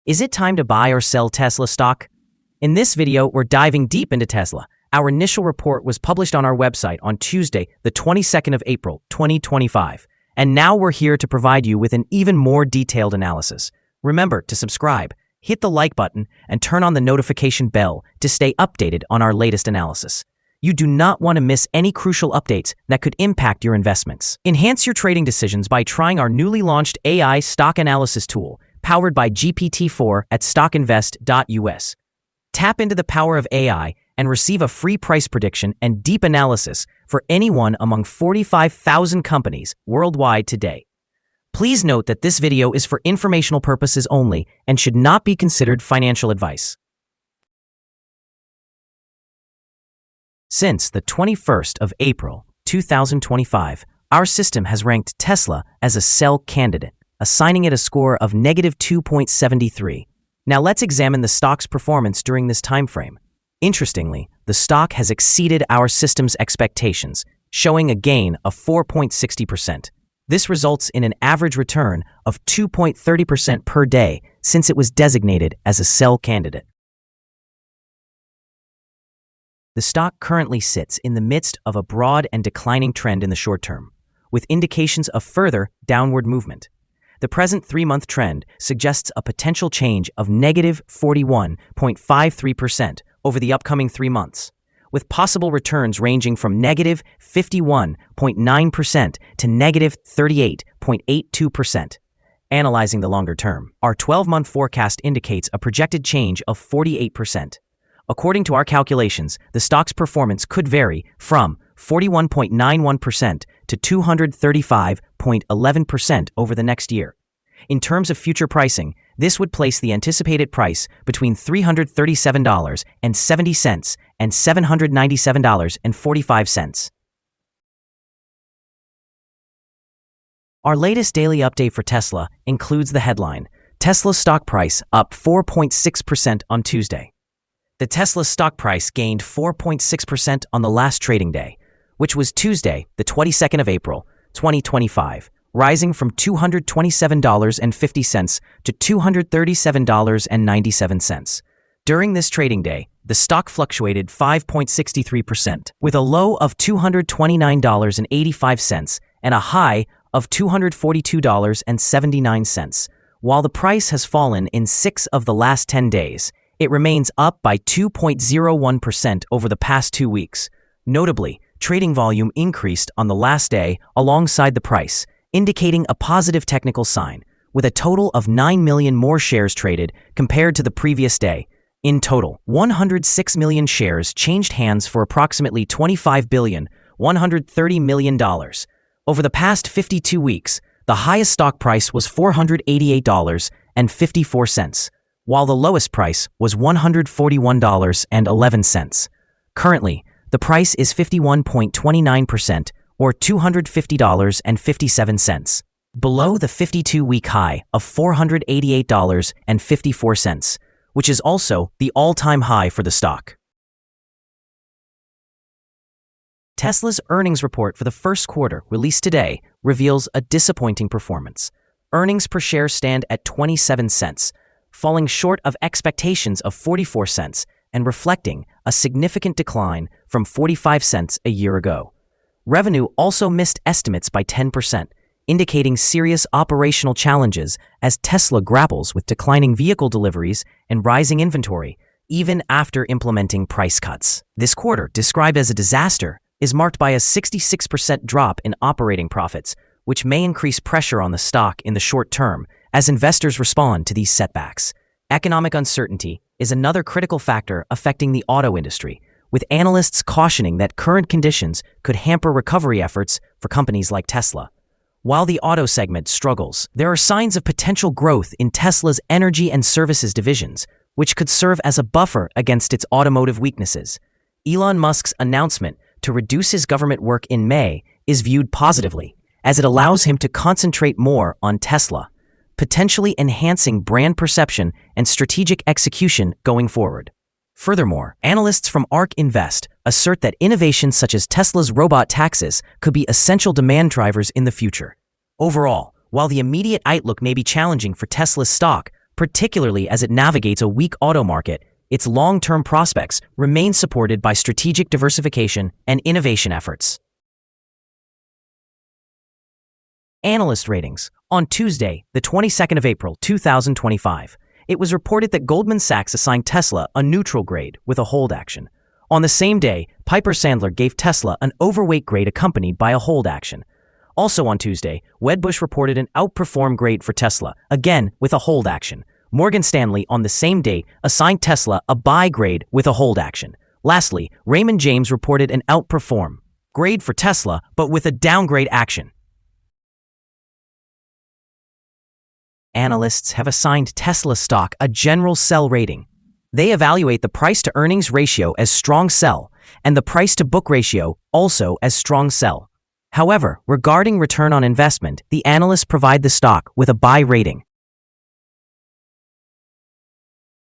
Is it time to buy or sell Tesla stock? In this video, we're diving deep into Tesla. Our initial report was published on our website on Tuesday, the 22nd of April, 2025. And now we're here to provide you with an even more detailed analysis. Remember to subscribe, hit the like button, and turn on the notification bell to stay updated on our latest analysis. You do not want to miss any crucial updates that could impact your investments. Enhance your trading decisions by trying our newly launched AI stock analysis tool, powered by GPT-4 at StockInvest.us. Tap into the power of AI and receive a free price prediction and deep analysis for any one among 45,000 companies worldwide today. Please note that this video is for informational purposes only and should not be considered financial advice. Since the 21st of April, 2025, our system has ranked Tesla as a sell candidate, assigning it a score of -2.73. Now let's examine the stock's performance during this time frame. Interestingly, the stock has exceeded our system's expectations, showing a gain of 4.60%. This results in an average return of 2.30% per day since it was designated as a sell candidate. The stock currently sits in the midst of a broad and declining trend in the short term, with indications of further downward movement. The present 3-month trend suggests a potential change of -41.53% over the upcoming 3 months, with possible returns ranging from -51.9% to -38.82%. Analyzing the longer term, our 12-month forecast indicates a projected change of 48%. According to our calculations, the stock's performance could vary from 41.91% to 235.11% over the next year. In terms of future pricing, this would place the anticipated price between $337.70 and $797.45. Our latest daily update for Tesla includes the headline, Tesla stock price up 4.6% on Tuesday. The Tesla stock price gained 4.6% on the last trading day, which was Tuesday, the 22nd of April, 2025, rising from $227.50 to $237.97. During this trading day, the stock fluctuated 5.63%, with a low of $229.85 and a high of $242.79. While the price has fallen in 6 of the last 10 days, it remains up by 2.01% over the past 2 weeks. Notably, trading volume increased on the last day alongside the price, indicating a positive technical sign, with a total of 9 million more shares traded compared to the previous day. In total, 106 million shares changed hands for approximately $25.13 billion. Over the past 52 weeks, the highest stock price was $488.54. while the lowest price was $141.11. Currently, the price is 51.29% or $250.57, below the 52-week high of $488.54, which is also the all-time high for the stock. Tesla's earnings report for the first quarter, released today, reveals a disappointing performance. Earnings per share stand at 27 cents, falling short of expectations of 44 cents and reflecting a significant decline from 45 cents a year ago. Revenue also missed estimates by 10%, indicating serious operational challenges as Tesla grapples with declining vehicle deliveries and rising inventory, even after implementing price cuts. This quarter, described as a disaster, is marked by a 66% drop in operating profits, which may increase pressure on the stock in the short term as investors respond to these setbacks. Economic uncertainty is another critical factor affecting the auto industry, with analysts cautioning that current conditions could hamper recovery efforts for companies like Tesla. While the auto segment struggles, there are signs of potential growth in Tesla's energy and services divisions, which could serve as a buffer against its automotive weaknesses. Elon Musk's announcement to reduce his government work in May is viewed positively, as it allows him to concentrate more on Tesla, potentially enhancing brand perception and strategic execution going forward. Furthermore, analysts from ARK Invest assert that innovations such as Tesla's robot taxis could be essential demand drivers in the future. Overall, while the immediate outlook may be challenging for Tesla's stock, particularly as it navigates a weak auto market. Its long-term prospects remain supported by strategic diversification and innovation efforts. Analyst ratings. On Tuesday, the 22nd of April, 2025, it was reported that Goldman Sachs assigned Tesla a neutral grade with a hold action. On the same day, Piper Sandler gave Tesla an overweight grade accompanied by a hold action. Also on Tuesday, Wedbush reported an outperform grade for Tesla, again with a hold action. Morgan Stanley on the same date assigned Tesla a buy grade with a hold action. Lastly, Raymond James reported an outperform grade for Tesla, but with a downgrade action. Analysts have assigned Tesla stock a general sell rating. They evaluate the price-to-earnings ratio as strong sell and the price-to-book ratio also as strong sell. However, regarding return on investment, the analysts provide the stock with a buy rating.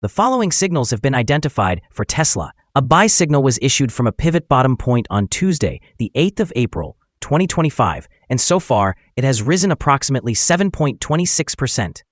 The following signals have been identified for Tesla. A buy signal was issued from a pivot bottom point on Tuesday, the 8th of April, 2025, and so far, it has risen approximately 7.26%.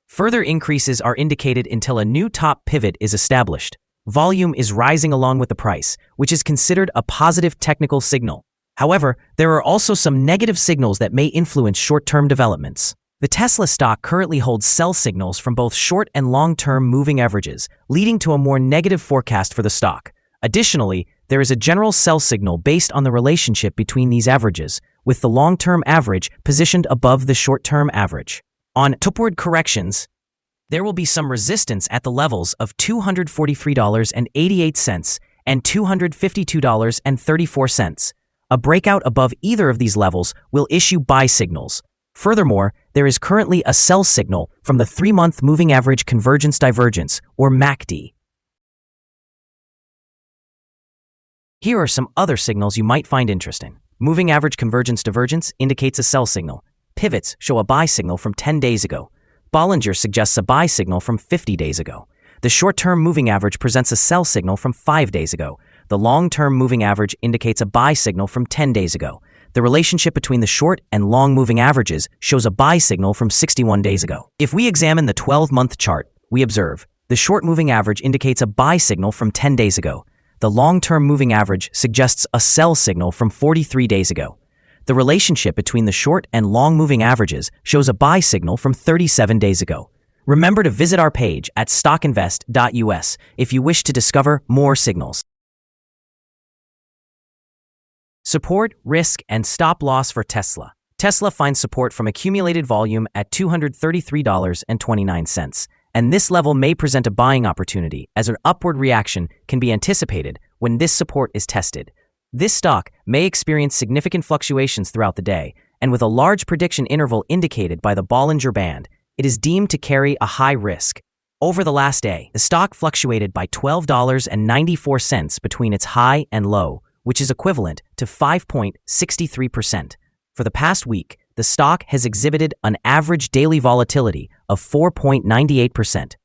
Further increases are indicated until a new top pivot is established. Volume is rising along with the price, which is considered a positive technical signal. However, there are also some negative signals that may influence short-term developments. The Tesla stock currently holds sell signals from both short and long-term moving averages, leading to a more negative forecast for the stock. Additionally, there is a general sell signal based on the relationship between these averages, with the long-term average positioned above the short-term average. On upward corrections, there will be some resistance at the levels of $243.88 and $252.34. A breakout above either of these levels will issue buy signals. Furthermore, there is currently a sell signal from the 3-month moving average convergence divergence, or MACD. Here are some other signals you might find interesting. Moving average convergence divergence indicates a sell signal. Pivots show a buy signal from 10 days ago. Bollinger suggests a buy signal from 50 days ago. The short-term moving average presents a sell signal from 5 days ago. The long-term moving average indicates a buy signal from 10 days ago. The relationship between the short and long moving averages shows a buy signal from 61 days ago. If we examine the 12-month chart, we observe the short moving average indicates a buy signal from 10 days ago. The long-term moving average suggests a sell signal from 43 days ago. The relationship between the short and long moving averages shows a buy signal from 37 days ago. Remember to visit our page at StockInvest.us if you wish to discover more signals. Support, risk, and stop loss for Tesla. Tesla finds support from accumulated volume at $233.29, and this level may present a buying opportunity as an upward reaction can be anticipated when this support is tested. This stock may experience significant fluctuations throughout the day, and with a large prediction interval indicated by the Bollinger Band, it is deemed to carry a high risk. Over the last day, the stock fluctuated by $12.94 between its high and low, which is equivalent to 5.63%. For the past week, the stock has exhibited an average daily volatility of 4.98%.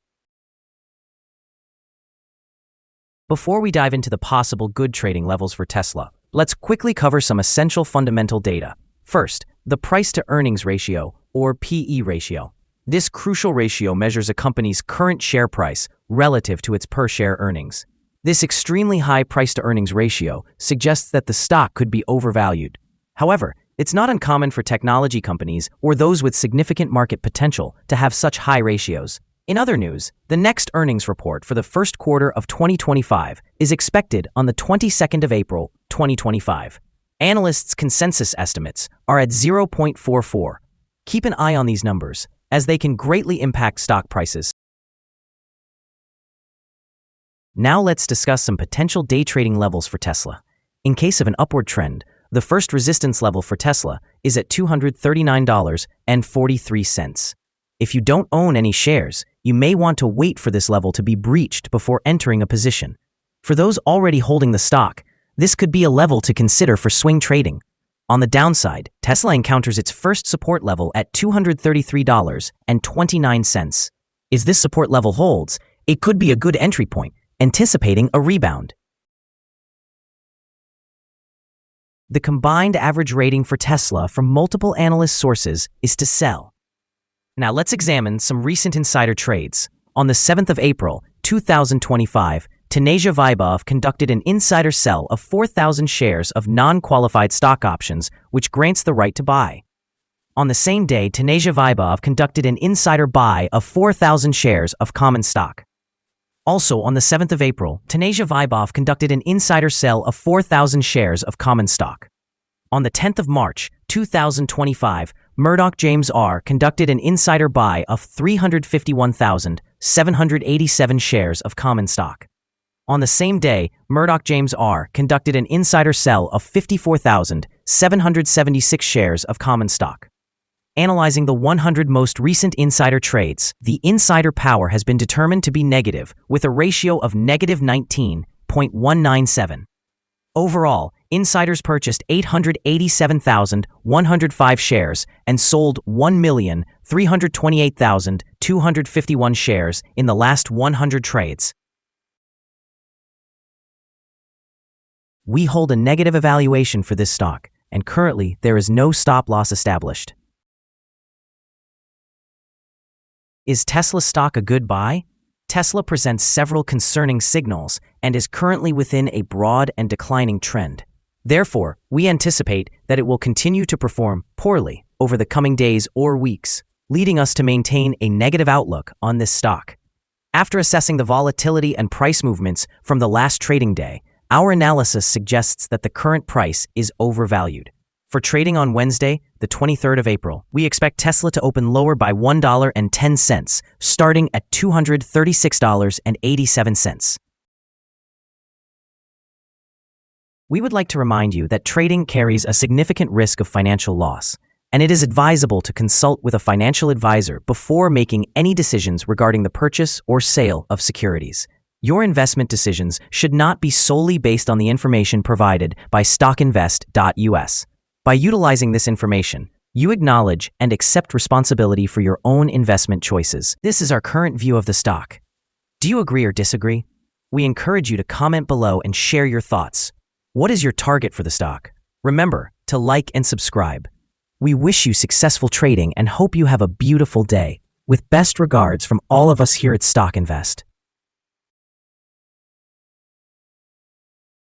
Before we dive into the possible good trading levels for Tesla, let's quickly cover some essential fundamental data. First, the price-to-earnings ratio, or PE ratio. This crucial ratio measures a company's current share price relative to its per-share earnings. This extremely high price-to-earnings ratio suggests that the stock could be overvalued. However, it's not uncommon for technology companies or those with significant market potential to have such high ratios. In other news, the next earnings report for the first quarter of 2025 is expected on the 22nd of April, 2025. Analysts' consensus estimates are at 0.44. Keep an eye on these numbers, as they can greatly impact stock prices. Now let's discuss some potential day trading levels for Tesla. In case of an upward trend, the first resistance level for Tesla is at $239.43. If you don't own any shares, you may want to wait for this level to be breached before entering a position. For those already holding the stock, this could be a level to consider for swing trading. On the downside, Tesla encounters its first support level at $233.29. If this support level holds, it could be a good entry point, anticipating a rebound. The combined average rating for Tesla from multiple analyst sources is to sell. Now let's examine some recent insider trades. On the 7th of April, 2025, Taneja Vaibhav conducted an insider sell of 4,000 shares of non-qualified stock options, which grants the right to buy. On the same day, Taneja Vaibhav conducted an insider buy of 4,000 shares of common stock. Also, on the 7th of April, Taneja Vaibhav conducted an insider sell of 4,000 shares of common stock. On the 10th of March, 2025, Murdoch James R. conducted an insider buy of 351,787 shares of common stock. On the same day, Murdoch James R. conducted an insider sell of 54,776 shares of common stock. Analyzing the 100 most recent insider trades, the insider power has been determined to be negative, with a ratio of negative 19.197. Overall, insiders purchased 887,105 shares and sold 1,328,251 shares in the last 100 trades. We hold a negative evaluation for this stock, and currently there is no stop loss established. Is Tesla stock a good buy? Tesla presents several concerning signals and is currently within a broad and declining trend. Therefore, we anticipate that it will continue to perform poorly over the coming days or weeks, leading us to maintain a negative outlook on this stock. After assessing the volatility and price movements from the last trading day, our analysis suggests that the current price is overvalued. For trading on Wednesday, the 23rd of April, we expect Tesla to open lower by $1.10, starting at $236.87. We would like to remind you that trading carries a significant risk of financial loss, and it is advisable to consult with a financial advisor before making any decisions regarding the purchase or sale of securities. Your investment decisions should not be solely based on the information provided by StockInvest.us. By utilizing this information, you acknowledge and accept responsibility for your own investment choices. This is our current view of the stock. Do you agree or disagree? We encourage you to comment below and share your thoughts. What is your target for the stock? Remember to like and subscribe. We wish you successful trading and hope you have a beautiful day. With best regards from all of us here at Stock Invest.